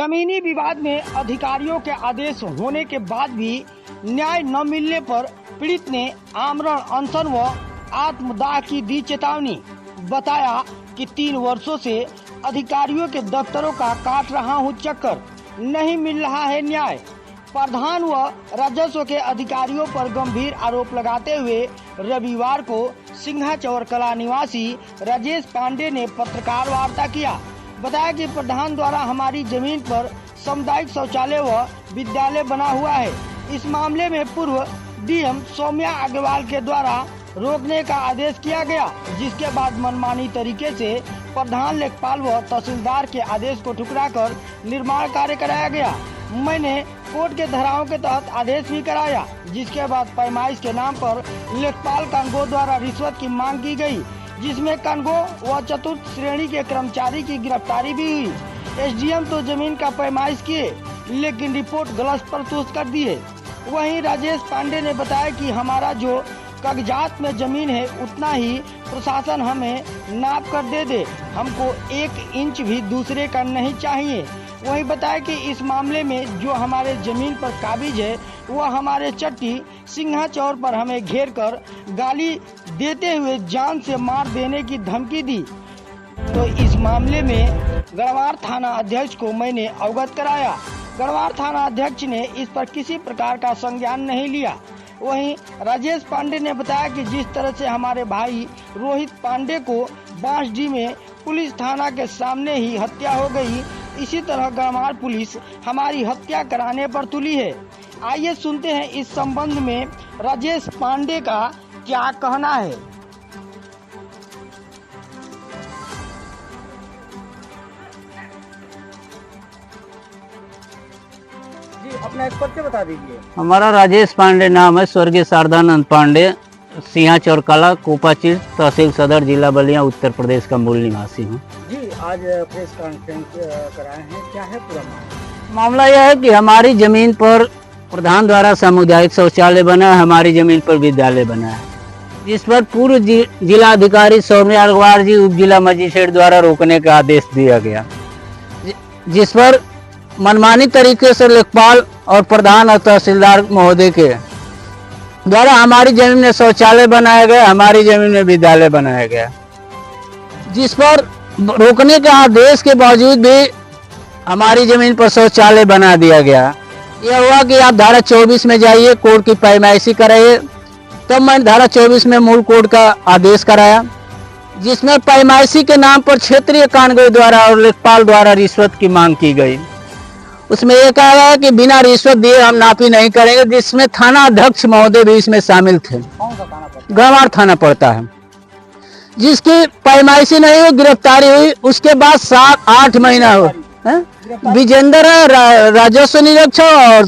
जमीनी विवाद में अधिकारियों के आदेश होने के बाद भी न्याय न मिलने पर पीड़ित ने आमरण अनशन व आत्मदाह की दी चेतावनी। बताया कि 3 वर्षों से अधिकारियों के दफ्तरों का काट रहा हूं चक्कर, नहीं मिल रहा है न्याय। प्रधान व राजस्व के अधिकारियों पर गंभीर आरोप लगाते हुए रविवार को सिंघाचौर कला निवासी राजेश पांडे ने पत्रकार वार्ता किया। बताया कि प्रधान द्वारा हमारी जमीन पर सामुदायिक शौचालय व विद्यालय बना हुआ है। इस मामले में पूर्व डीएम सौम्या अग्रवाल के द्वारा रोकने का आदेश किया गया, जिसके बाद मनमानी तरीके से प्रधान लेखपाल व तहसीलदार के आदेश को ठुकराकर निर्माण कार्य कराया गया। मैंने कोर्ट के धाराओं के तहत आदेश भी कराया, जिसके बाद पैमाइश के नाम पर लेखपाल कानगो द्वारा रिश्वत की मांग की गई, जिसमें कानगो व चतुर्थ श्रेणी के कर्मचारी की गिरफ्तारी भी हुई। एसडीएम तो जमीन का पैमाइश किए, लेकिन रिपोर्ट गलत प्रस्तुत कर दिए। वहीं राजेश पांडे ने बताया कि हमारा जो कागजात में जमीन है उतना ही प्रशासन हमें नाप कर दे दे, हमको 1 इंच भी दूसरे का नहीं चाहिए। वहीं बताया कि इस मामले में जो हमारे जमीन पर काबिज है वह हमारे चट्टी सिंघाचौर पर हमें घेर कर गाली देते हुए जान से मार देने की धमकी दी। तो इस मामले में गढ़वार थाना अध्यक्ष को मैंने अवगत कराया। गढ़वार थाना अध्यक्ष ने इस पर किसी प्रकार का संज्ञान नहीं लिया। वहीं राजेश पांडे ने बताया कि जिस तरह से हमारे भाई रोहित पांडे को बांसडी में पुलिस थाना के सामने ही हत्या हो गई, इसी तरह गढ़वार पुलिस हमारी हत्या कराने पर तुली है। आइए सुनते हैं इस संबंध में राजेश पांडे का क्या कहना है। जी, अपना एक परिचय बता दीजिए। हमारा राजेश पांडे नाम है, स्वर्गीय शारदानंद पांडे, सिंघाचौर कला, कोपाचीर, तहसील सदर, जिला बलिया, उत्तर प्रदेश का मूल निवासी हूँ। जी, आज प्रेस कॉन्फ्रेंस कराए हैं, क्या है पूरा मामला यह है कि हमारी जमीन पर प्रधान द्वारा सामुदायिक शौचालय बना है, हमारी जमीन पर विद्यालय बना है, जिस पर पूर्व जिला अधिकारी सौम्या अग्रवाल जी उप जिला मजिस्ट्रेट द्वारा रोकने का आदेश दिया गया, जिस पर मनमानी तरीके से लेखपाल और प्रधान और तहसीलदार महोदय के द्वारा हमारी जमीन में शौचालय बनाया गया, हमारी जमीन में विद्यालय बनाया गया, जिस पर रोकने के आदेश के बावजूद भी हमारी जमीन पर शौचालय बना दिया गया। यह हुआ कि आप धारा 24 में जाइए, कोर्ट की पैमाइशी कराइए। तब मैंने धारा 24 में मूल कोर्ट का आदेश कराया, जिसमें पैमाइशी के नाम पर क्षेत्रीय कानगो द्वारा और लेखपाल द्वारा रिश्वत की मांग की गई। उसमें यह कहा गया कि बिना रिश्वत दिए हम नापी नहीं करेंगे, जिसमें थाना अध्यक्ष महोदय भी इसमें शामिल थे। गढ़वार थाना पड़ता है, जिसकी पैमाइशी नहीं हुई, गिरफ्तारी हुई। उसके बाद 7-8 महीना हो विजेंद्र राजस्व निरीक्षक और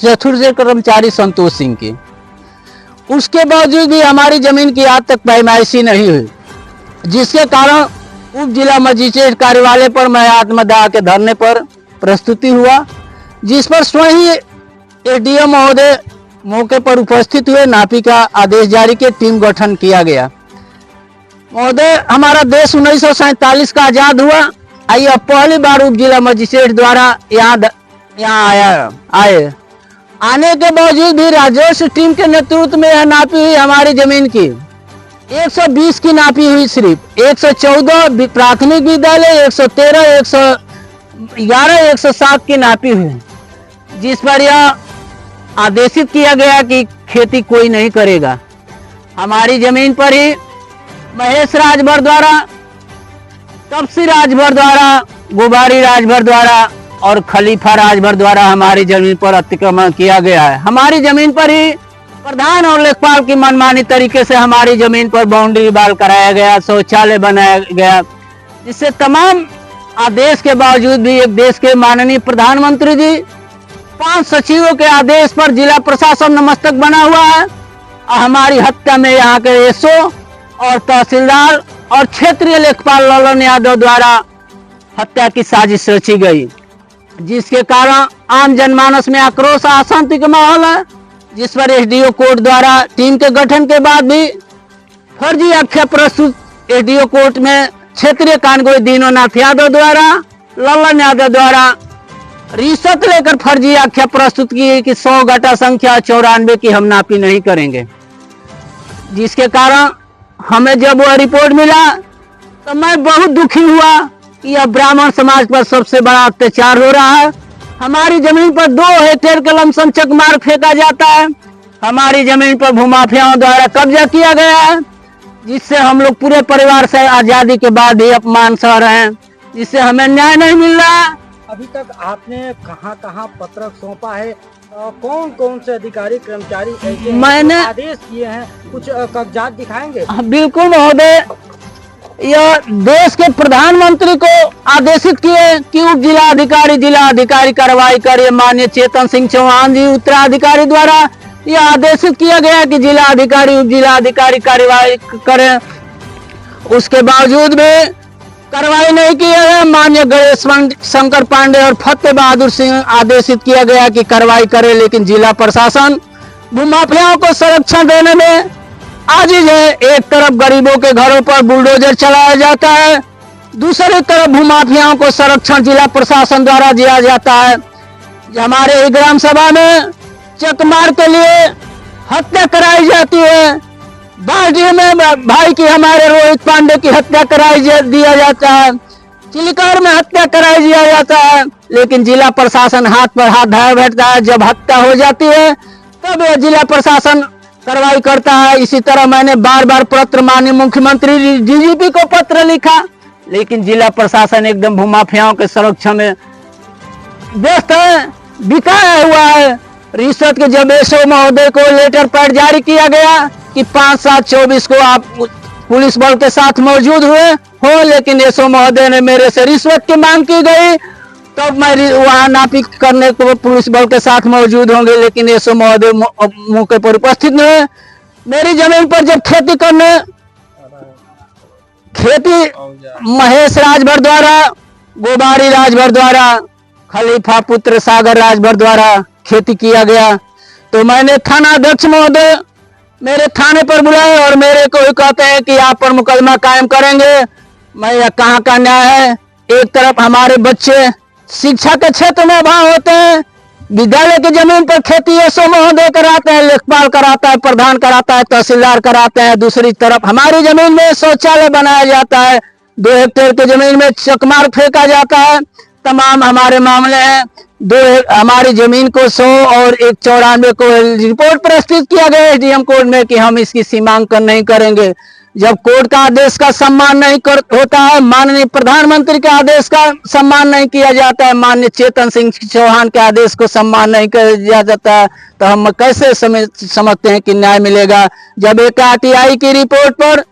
चतुर्थ कर्मचारी संतोष सिंह की। उसके बावजूद भी हमारी जमीन की आज तक पैमाइशी नहीं हुई, जिसके कारण उप जिला मजिस्ट्रेट कार्यालय पर मैं आत्मदाह के धरने पर प्रस्तुति हुआ, जिस पर स्वयं ही एसडीएम महोदय मौके पर उपस्थित हुए, नापी का आदेश जारी के टीम गठन किया गया। महोदय, हमारा देश 1947 का आजाद हुआ, आइए पहली बार उप जिला मजिस्ट्रेट द्वारा यहाँ आए। आने के बावजूद भी राजस्व टीम के नेतृत्व में यह नापी हुई हमारी जमीन की 120 की नापी हुई, सिर्फ 114 प्राथमिक विद्यालय, 113, 111, 107 की नापी हुई, जिस पर यह आदेशित किया गया कि खेती कोई नहीं करेगा। हमारी जमीन पर ही महेश राजभर द्वारा, तपसी राजभर द्वारा, गुबारी राजभर द्वारा और खलीफा राजभर द्वारा हमारी जमीन पर अतिक्रमण किया गया है। हमारी जमीन पर ही प्रधान और लेखपाल की मनमानी तरीके से हमारी जमीन पर बाउंड्री वाल कराया गया, शौचालय बनाया गया, जिससे तमाम आदेश के बावजूद भी एक देश के माननीय प्रधानमंत्री जी 5 सचिवों के आदेश पर जिला प्रशासन नतमस्तक बना हुआ है। हमारी हत्या में यहाँ के एसओ और तहसीलदार और क्षेत्रीय लेखपाल ललन यादव द्वारा हत्या की साजिश रची गई, जिसके कारण आम जनमानस में आक्रोश अशांति का माहौल है, जिस पर एसडीओ कोर्ट द्वारा टीम के गठन के बाद भी फर्जी आख्या प्रस्तुत एसडीओ कोर्ट में क्षेत्रीय कानगो दीनोनाथ यादव द्वारा, ललन यादव द्वारा रिश्वत लेकर फर्जी आख्या प्रस्तुत की है कि 100 घटा संख्या 94 की हम नापी नहीं करेंगे, जिसके कारण हमें जब वह रिपोर्ट मिला तो मैं बहुत दुखी हुआ कि यह ब्राह्मण समाज पर सबसे बड़ा अत्याचार हो रहा है। हमारी जमीन पर 2 हेक्टेयर का लमसम चकमार फेंका जाता है। हमारी जमीन पर भूमाफियाओं द्वारा कब्जा किया गया है, जिससे हम लोग पूरे परिवार से आजादी के बाद भी अपमान सह रहे हैं, जिससे हमें न्याय नहीं मिल रहा है। अभी तक आपने कहां कहां पत्र सौंपा है? कौन कौन से अधिकारी कर्मचारी ऐसे मैंने हैं जो आदेश किए हैं? कुछ कागजात दिखाएंगे? बिल्कुल महोदय, यह देश के प्रधानमंत्री को आदेशित किए कि उप जिलाधिकारी कार्रवाई करे। माननीय चेतन सिंह चौहान जी उत्तराधिकारी द्वारा यह आदेशित किया गया कि जिलाधिकारी उप जिलाधिकारी कार्रवाई करें। उसके बावजूद भी कार्रवाई नहीं की है। माननीय गणेश शंकर पांडे और फतेह बहादुर सिंह आदेशित किया गया कि कार्रवाई करे, लेकिन जिला प्रशासन भूमाफियाओं को संरक्षण देने में आजिज है। एक तरफ गरीबों के घरों पर बुलडोजर चलाया जाता है, दूसरी तरफ भूमाफियाओं को संरक्षण जिला प्रशासन द्वारा दिया जाता है। हमारे ही ग्राम सभा में चकमार के लिए हत्या कराई जाती है। बालडी में भाई की हमारे रोहित पांडे की हत्या कराई दिया जाता है। चिलिकार में हत्या कराई दिया जाता है, लेकिन जिला प्रशासन हाथ पर हाथ धराए बैठता है। जब हत्या हो जाती है तब यह जिला प्रशासन कार्रवाई करता है। इसी तरह मैंने बार बार पत्र माननीय मुख्यमंत्री डीजीपी को पत्र लिखा, लेकिन जिला प्रशासन एकदम भूमाफियाओं के संरक्षण में व्यस्त है, बिकाया हुआ है। रिश्वत के जब एसओ महोदय को लेटर पैड जारी किया गया कि 5/7/24 को आप पुलिस बल के साथ मौजूद हुए हो, लेकिन एसओ महोदय ने मेरे से रिश्वत की मांग की गई, तब मैं वहां नापी करने को पुलिस बल के साथ मौजूद होंगे, लेकिन एसओ महोदय मौके पर उपस्थित नहीं है। मेरी जमीन पर जब खेती महेश राजभर द्वारा, गोबारी राजभर द्वारा, खलीफा पुत्र सागर राजभर द्वारा खेती किया गया, तो मैंने थाना अध्यक्ष महोदय मेरे थाने पर बुलाए और मेरे को ही कहते हैं कि आप पर मुकदमा कायम करेंगे। मैं यह कहाँ का न्याय है? एक तरफ हमारे बच्चे शिक्षा के क्षेत्र में अभाव होते हैं, विद्यालय की जमीन पर खेती एसओ महोदय कराते हैं, लेखपाल कराता है, प्रधान कराता है, तहसीलदार कराते हैं। दूसरी तरफ हमारी जमीन में शौचालय बनाया जाता है, 2 हेक्टेयर की जमीन में चकमार फेंका जाता है। तमाम हमारे मामले हैं। हमारी जमीन को 100 और 194 को रिपोर्ट प्रस्तुत किया गया एसडीएम कोर्ट में कि हम इसकी सीमांकन नहीं करेंगे। जब कोर्ट का आदेश का सम्मान नहीं होता है, माननीय प्रधानमंत्री के आदेश का सम्मान नहीं किया जाता है, माननीय चेतन सिंह चौहान के आदेश को सम्मान नहीं किया जाता है, तो हम कैसे समझते हैं कि न्याय मिलेगा? जब एक आरटीआई की रिपोर्ट पर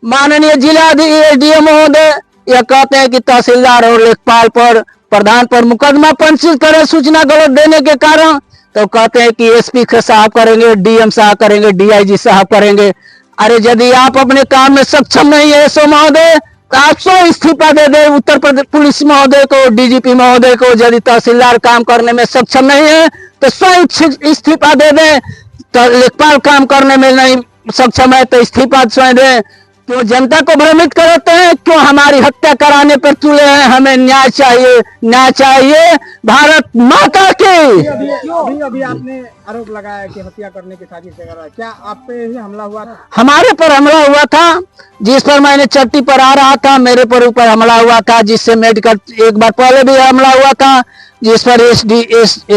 माननीय जिला एसडीएम महोदय यह कहते हैं कि तहसीलदार और लेखपाल पर, प्रधान पर मुकदमा पंजीकृत करें सूचना गलत देने के कारण, तो कहते हैं कि एसपी साहब करेंगे, डीएम साहब करेंगे, डीआईजी साहब करेंगे। अरे यदि आप अपने काम में सक्षम नहीं है एसओ महोदय, तो आप 100 इस्तीफा दे दे उत्तर प्रदेश पुलिस महोदय को, डीजीपी महोदय को। यदि तहसीलदार काम करने में सक्षम नहीं है तो 100 इस्तीफा दे दे। तो लेखपाल काम करने में नहीं सक्षम है तो इस्तीफा स्वयं दे। तो जनता को भ्रमित करते हैं, क्यों हमारी हत्या कराने पर तुले हैं? हमें न्याय चाहिए, न्याय चाहिए भारत माता की। अभी आपने आरोप लगाया कि हत्या करने की साजिश कर रहा है, क्या आप पे ही हमला हुआ था? हमारे पर हमला हुआ था, जिस पर मैंने चट्टी पर आ रहा था, मेरे पर ऊपर हमला हुआ था, जिससे मेडिकल एक बार पहले भी हमला हुआ था, जिस पर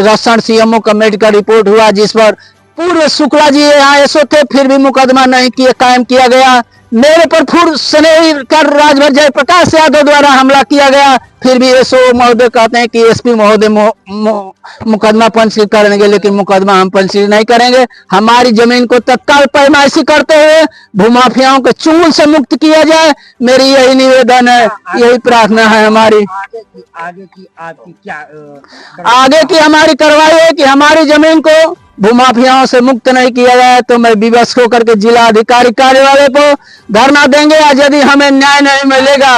रसण सीएमओ का मेडिकल रिपोर्ट हुआ, जिस पर पूर्व शुक्ला जी यहाँ एसओ थे, फिर भी मुकदमा नहीं किया, कायम किया गया। मेरे पर पूर्व स्नेही कर राजभर जयप्रकाश यादव द्वारा हमला किया गया, फिर भी एसओ महोदय कहते हैं कि एसपी महोदय मुकदमा पंजीकृत करेंगे, लेकिन मुकदमा हम पंजीकृत नहीं करेंगे। हमारी जमीन को तत्काल पैमाइशी करते हुए भूमाफियाओं के चुंगल से मुक्त किया जाए, मेरी यही निवेदन है, यही प्रार्थना है हमारी। आगे की हमारी कार्रवाई है कि हमारी जमीन को भूमाफियाओं से मुक्त नहीं किया जाए तो मैं विवश होकर के जिला अधिकारी कार्यालय को धरना देंगे। आज यदि हमें न्याय नहीं मिलेगा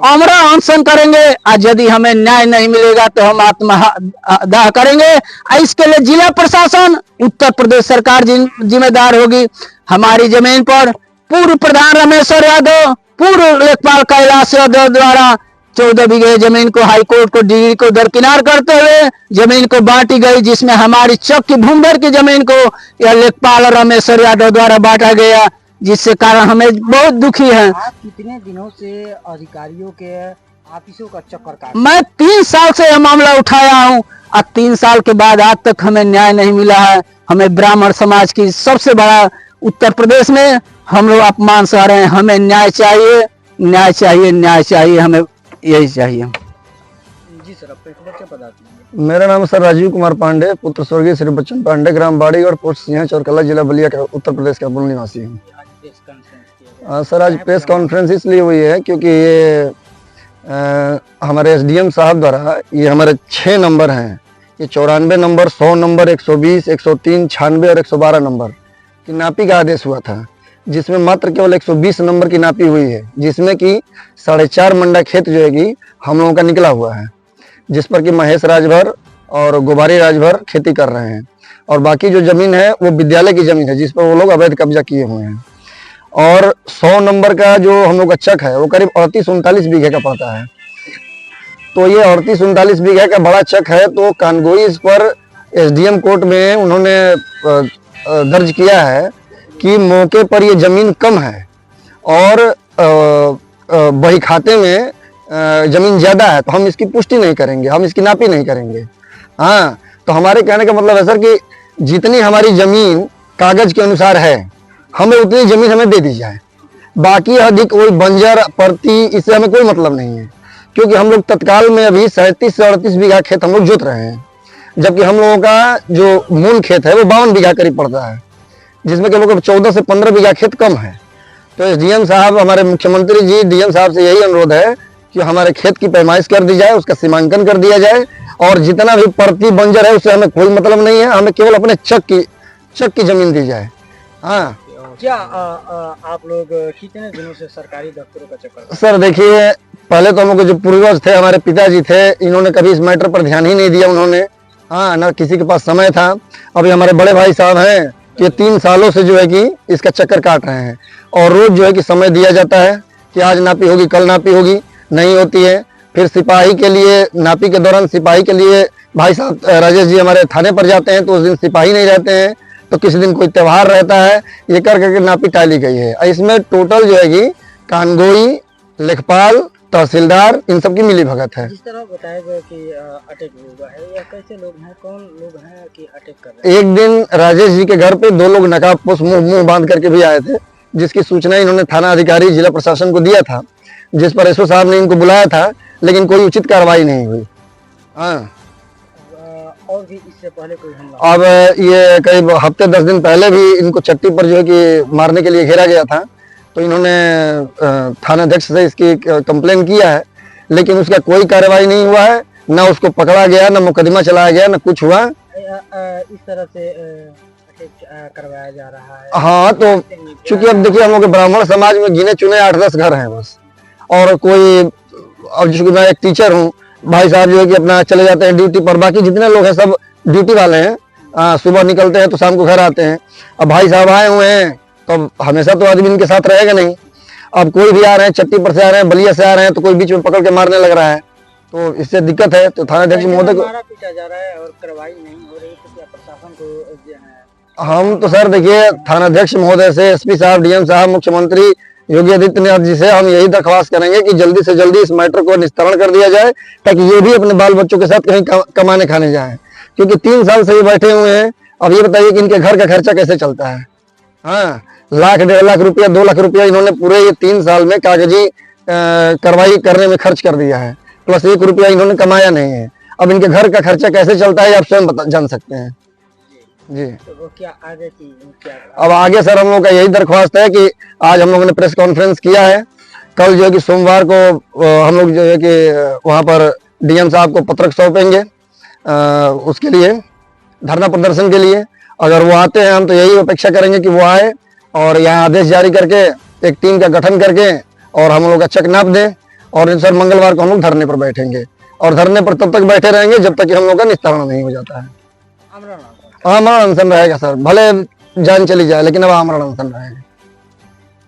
अमरा अनशन करेंगे। आज यदि हमें न्याय नहीं मिलेगा तो हम आत्मदाह करेंगे। इसके लिए जिला प्रशासन, उत्तर प्रदेश सरकार जिम्मेदार होगी। हमारी जमीन पर पूर्व प्रधान रमेश्वर यादव, पूर्व लेखपाल कैलाश यादव द्वारा 14 बीघे जमीन को हाईकोर्ट को डिग्री को दरकिनार करते हुए जमीन को बांटी गई, जिसमें हमारी चक की भूमभर की जमीन को यह लेखपाल और रामेश्वर यादव द्वारा बांटा गया, जिससे कारण हमें बहुत दुखी है। आप कितने दिनों से अधिकारियों के ऑफिसों का चक्कर काट? मैं 3 साल से यह मामला उठाया हूँ और 3 साल के बाद आज तक हमें न्याय नहीं मिला है। हमें ब्राह्मण समाज की सबसे बड़ा उत्तर प्रदेश में हम लोग अपमान सह रहे हैं। हमें न्याय चाहिए, न्याय चाहिए, न्याय चाहिए, हमें यही चाहिए। जी सर, अपने परिचय बता दीजिए। मेरा नाम सर राजीव कुमार पांडे, पुत्र स्वर्गीय श्री बच्चन पांडे, ग्राम बाड़ीगढ़, पोस्ट सिंह, चौरकला, जिला बलिया का उत्तर प्रदेश का मूल निवासी हूँ। सर आज प्रेस कॉन्फ्रेंस इसलिए हुई है क्योंकि ये हमारे एसडीएम साहब द्वारा ये हमारे 6 नंबर हैं, ये 94 नंबर, 100 नंबर, 120, 103, 96 और 112 नंबर की नापी का आदेश हुआ था, जिसमें मात्र केवल 120 नंबर की नापी हुई है, जिसमें कि 4.5 मंडा खेत जो है कि हम लोगों का निकला हुआ है, जिस पर कि महेश राजभर और गोबारी राजभर खेती कर रहे हैं, और बाकी जो जमीन है वो विद्यालय की जमीन है, जिस पर वो लोग अवैध कब्जा किए हुए हैं। और 100 नंबर का जो हम लोग का चक है वो करीब 38-39 बीघे का पड़ता है। तो ये 38-39 बीघे का बड़ा चक है, तो कानगोई इस पर एसडीएम कोर्ट में उन्होंने दर्ज किया है कि मौके पर ये जमीन कम है और बही खाते में जमीन ज्यादा है, तो हम इसकी पुष्टि नहीं करेंगे, हम इसकी नापी नहीं करेंगे। हाँ, तो हमारे कहने का मतलब है सर कि जितनी हमारी जमीन कागज के अनुसार है हमें उतनी जमीन हमें दे दी जाए, बाकी अधिक कोई बंजर परती इससे हमें कोई मतलब नहीं है, क्योंकि हम लोग तत्काल में अभी 37 से 38 बीघा खेत हम लोग जोत रहे हैं, जबकि हम लोगों का जो मूल खेत है वो 52 बीघा करीब पड़ता है, जिसमें कि हम लोग 14 से 15 बीघा खेत कम है। तो एसडीएम साहब, हमारे मुख्यमंत्री जी डीएम साहब से यही अनुरोध है कि हमारे खेत की पैमाइश कर दी जाए, उसका सीमांकन कर दिया जाए, और जितना भी परती बंजर है उससे हमें कोई मतलब नहीं है, हमें केवल अपने चक की जमीन दी जाए। हाँ, क्या आप लोग कितने दिनों से सरकारी दफ्तरों का चक्कर? सर देखिए, पहले तो हम लोग जो पूर्वज थे, हमारे पिताजी थे, इन्होंने कभी इस मैटर पर ध्यान ही नहीं दिया उन्होंने। हाँ, ना किसी के पास समय था। अभी हमारे बड़े भाई साहब हैं कि 3 सालों से जो है कि इसका चक्कर काट रहे हैं, और रोज जो है कि समय दिया जाता है कि आज नापी होगी, कल नापी होगी, नहीं होती है। फिर सिपाही के लिए, नापी के दौरान सिपाही के लिए भाई साहब राजेश जी हमारे थाने पर जाते हैं, तो उस दिन सिपाही नहीं रहते हैं, तो किसी दिन कोई त्यौहार रहता है, ये कर करके नापी टाली गई है। इसमें टोटल जो है कि कानगोई, लेखपाल, तहसीलदार, इन सब की मिली भगत है। जिस तरह बताया गया कि अटैक हुआ है, या कैसे लोग हैं, कौन लोग हैं कि अटैक कर रहे हैं? एक दिन राजेश जी के घर पे 2 लोग नकाबपोश मुंह बांध करके भी आए थे, जिसकी सूचना इन्होंने थाना अधिकारी, जिला प्रशासन को दिया था, जिस पर एसओ साहब ने इनको बुलाया था, लेकिन कोई उचित कार्रवाई नहीं हुई। हाँ, और भी इससे पहले कोई हमला? अब ये करीब हफ्ते 10 दिन पहले भी इनको चट्टी पर जो है कि मारने के लिए घेरा गया था, तो इन्होंने थानाध्यक्ष से इसकी कंप्लेन किया है, लेकिन उसका कोई कार्रवाई नहीं हुआ है, ना उसको पकड़ा गया, ना मुकदमा चलाया गया, ना कुछ हुआ। इस तरह से अटैक करवाया जा रहा है। हाँ, तो चूंकि अब देखिए, हम लोग ब्राह्मण समाज में गिने चुने 8-10 घर हैं बस, और कोई, अब चूंकि मैं एक टीचर हूँ, भाई साहब जो है कि अपना चले जाते हैं ड्यूटी पर, बाकी जितने लोग हैं सब ड्यूटी वाले हैं, सुबह निकलते हैं तो शाम को घर आते हैं। अब भाई साहब आए हुए हैं तो हमेशा तो आदमी इनके साथ रहेगा नहीं। अब कोई भी आ रहे हैं, चट्टी पर से आ रहे हैं, बलिया से आ रहे हैं, तो कोई बीच में पकड़ के मारने लग रहा है, तो इससे दिक्कत है। तो थानाध्यक्ष महोदय को मारा पीटा जा रहा है और कार्रवाई नहीं हो रही, तो क्या प्रशासन को? हम तो सर देखिए, थानाध्यक्ष महोदय से, एसपी साहब, डीएम साहब, मुख्यमंत्री योगी आदित्यनाथ जी से हम यही दरख्वास्त करेंगे कि जल्दी से जल्दी इस मैटर को निस्तारण कर दिया जाए, ताकि ये भी अपने बाल बच्चों के साथ कहीं कमाने खाने जाएं, क्योंकि 3 साल से ये बैठे हुए हैं। अब ये बताइए कि इनके घर का खर्चा कैसे चलता है। हाँ, 1-1.5 लाख रुपया, 2 लाख रुपया इन्होंने पूरे ये 3 साल में कागजी कार्रवाई करने में खर्च कर दिया है, प्लस 1 रुपया इन्होंने कमाया नहीं है। अब इनके घर का खर्चा कैसे चलता है आप स्वयं जान सकते हैं जी। तो क्या आगे की क्या? अब आगे सर हम लोग का यही दरख्वास्त है कि आज हम लोगों ने प्रेस कॉन्फ्रेंस किया है, कल जो है कि सोमवार को हम लोग जो है कि वहाँ पर डीएम साहब को पत्रक सौंपेंगे, उसके लिए धरना प्रदर्शन के लिए। अगर वो आते हैं, हम तो यही अपेक्षा करेंगे कि वो आए और यहाँ आदेश जारी करके एक टीम का गठन करके और हम लोग का चक नाप दें, और सर मंगलवार को हम लोग धरने पर बैठेंगे, और धरने पर तब तक बैठे रहेंगे जब तक कि हम लोग का निस्तारण नहीं हो जाता है। आमरण अनशन रहेगा सर, भले जान चली जाए, लेकिन अब आमरण अनशन रहेगा।